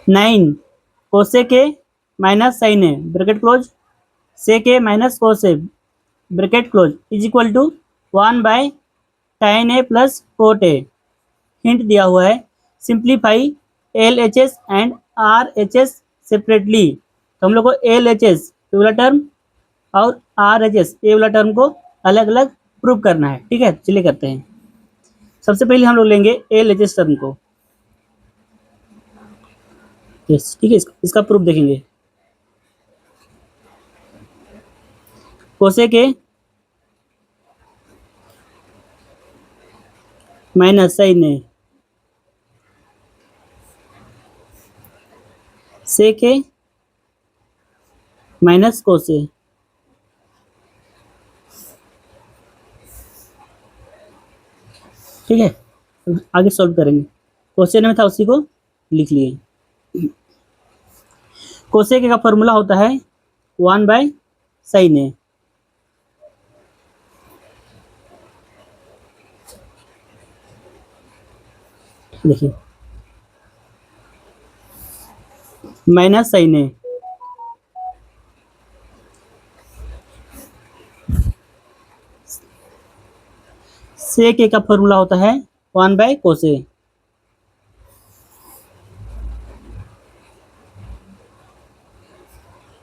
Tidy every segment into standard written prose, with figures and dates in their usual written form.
9 cosec A minus sine A bracket close, sec A minus cos A bracket close is equal to 1 by tan A plus cot A. Hint दिया हुआ है, simplify L H S and R H S separately. तो हम लोग को L H S वाला term और R H S ये वाला टर्म को अलग अलग प्रूव करना है। ठीक है, चलिए करते हैं। सबसे पहले हम लोग लेंगे एल एच एस टर्म को। यस, ठीक है, इसका प्रूफ देखेंगे। Cosec A minus sine A sec A minus cos A. ठीक है, आगे सॉल्व करेंगे। क्वेश्चन में था उसी को लिख लिए। कोसेक का फॉर्मूला होता है 1/sin ए। देखिए माइनस साइन ए, सेक ए का फॉर्मूला होता है 1/cos ए।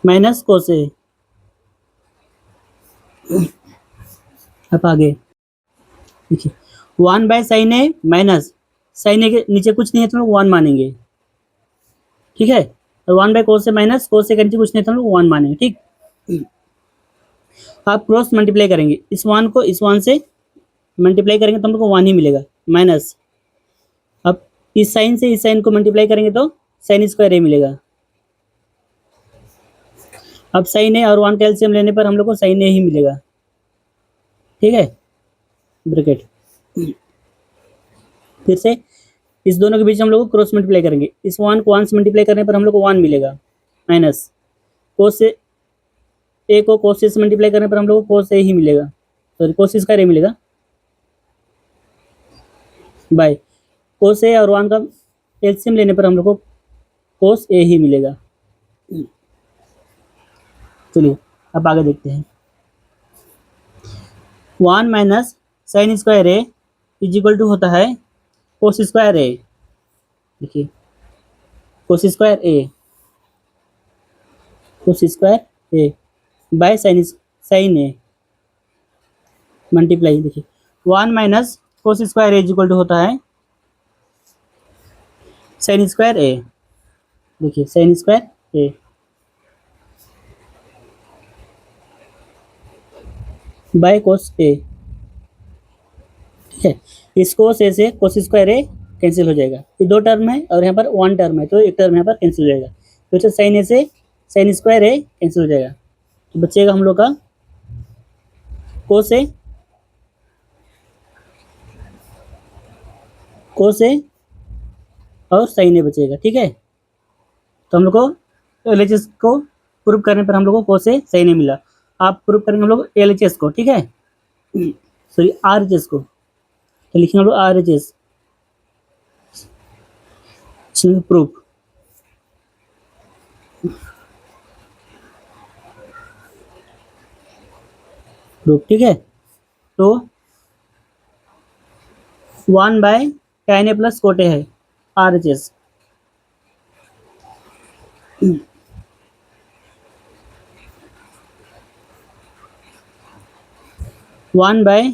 माइनस कोस ए। अब आगे देखिए 1/sin ए माइनस साइन ए के नीचे कुछ नहीं है तो हम लोग 1 मानेंगे। ठीक है, और 1/cos ए माइनस कोस ए के नीचे कुछ नहीं है तो हम लोग 1 मानेंगे। ठीक, आप क्रॉस मल्टीप्लाई करेंगे, इस 1 को इस 1 से मल्टीप्लाई करेंगे तो हम लोग को 1 ही मिलेगा माइनस। अब इस साइन से इस साइन को मल्टीप्लाई करेंगे तो साइन स्क्वायर ए मिलेगा। अब साइन ए और 1 का एलसीएम लेने पर हम लोग को साइन ए ही मिलेगा। ठीक है, ब्रैकेट फिर से इस दोनों के बीच हम लोग को क्रॉस मल्टीप्लाई करेंगे, इस 1 को 1 से मल्टीप्लाई करने पर हम लोग को 1 मिलेगा माइनस कोस ए को कोस से मल्टीप्लाई करने पर हम लोग को कोस ए ही मिलेगा, सॉरी कोस स्क्वायर ए मिलेगा बाय कोस ए और 1 का एलसीएम लेने पर हम लोग को कोस ए ही मिलेगा। चलिए अब आगे देखते हैं। 1 minus sine square A is equal to होता है कोस स्क्वायर ए। देखिए cos square A, cos square A by sine A multiply. देखिए 1 minus cos square A is equal to होता है साइन स्क्वायर ए। देखिए sine square A by cos A. ठीक है, इस कोस ए से कोस स्क्वायर ए कैंसिल हो जाएगा, ये 2 टर्म है और यहाँ पर 1 टर्म है तो एक टर्म यहाँ पर कैंसिल हो जाएगा। फिर से साइन ए से साइन स्क्वायर ए कैंसिल हो जाएगा तो बचेगा हम लोग का कोस ए और साइन ए बचेगा। ठीक है, तो हम लोग को एलएचएस को प्रूव करने पर हम लोग को कोस ए साइन ए मिला। आप प्रूव करेंगे हम लोग एलएचएस को। ठीक है, सॉरी आरएचएस को, तो लिखेंगे हम लोग आरएचएस प्रूफ। ठीक है, तो 1/tan ए प्लस कोट ए है आरएचएस। 1/tan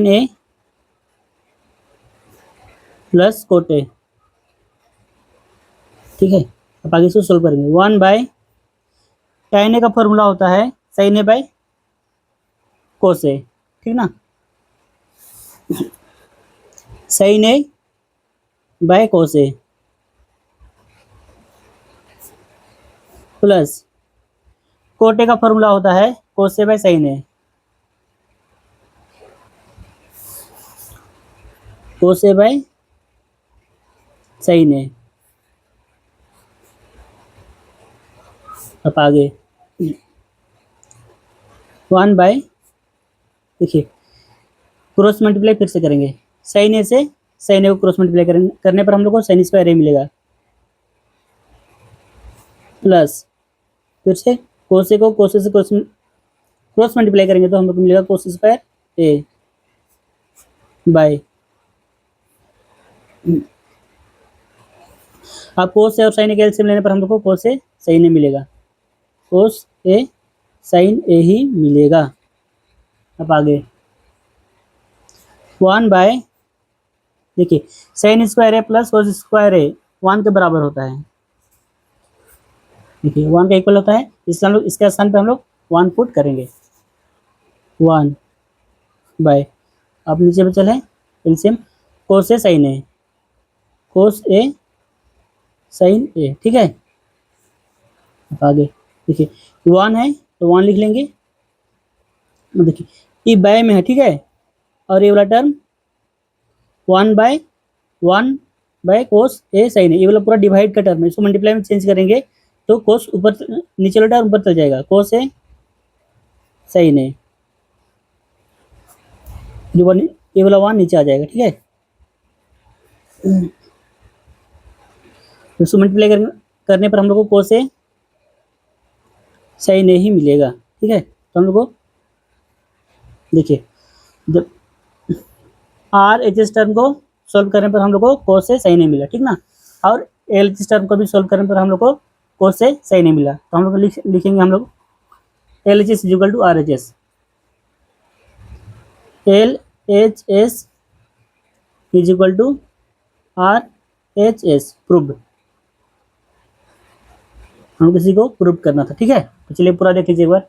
ए प्लस कोट ए। ठीक है, अब आगे इसको सोल्व करेंगे। 1/tan ए का फॉर्मूला होता है sign A by cos A. ठीक ना, sine A by cos A plus cot A का फॉर्मूला होता है cos A by sine A. Cos A by sine A. अब आगे 1 बाय, देखिए क्रॉस मल्टीप्लाई फिर से करेंगे, साइन ए से साइन ए को क्रॉस मल्टीप्लाई करने पर हम लोग को साइन स्क्वायर ए मिलेगा, प्लस फिर से कोस ए को कोस ए से क्रॉस मल्टीप्लाई करेंगे तो हम लोग को मिलेगा कोस स्क्वायर ए बाय, अब कोस ए और साइन ए का एलसीएम लेने पर हम लोग को कोस ए साइन ए मिलेगा, कोस ए साइन ए ही मिलेगा। अब आगे 1 बाय, देखिए साइन स्क्वायर ए प्लस कोस स्क्वायर ए 1 के बराबर होता है, देखिए 1 का इक्वल होता है, इसलिए हम लोग इसके स्थान पे हम लोग 1 पुट करेंगे, 1 बाय, अब नीचे बचल है LCM cos A sine A, cos A sine ए, ठीक है। अब आगे देखिए 1 है तो 1 लिख लेंगे, देखिए ये बाय में है, ठीक है, और ये वाला term 1 by cos A sine A, ये वाला पूरा डिवाइड का टर्म है, इसको मल्टीप्लाई में चेंज करेंगे तो कोस ऊपर नीचे वाला टर्म ऊपर चल जाएगा, कोस ए साइन ए, जो ये वाला 1 नीचे आ जाएगा, ठीक है। इसको मल्टीप्लाई करने पर हम लोग को कोस ए साइन ए ही मिलेगा, ठीक है। तो हम लोग को देखिए जब आर एच एस टर्म को सॉल्व करने पर हम लोग को कोस ए साइन ए मिला, ठीक ना, और एल एच एस टर्म को भी सॉल्व करने पर हम लोग को कोस ए साइन ए मिला, तो हम लोग लिखेंगे हम लोग L H S is equal to R H S, L H S is equal to R H S, prove, हम किसी को प्रूव करना था, ठीक है। तो चलिए पूरा देख लीजिए एक बार।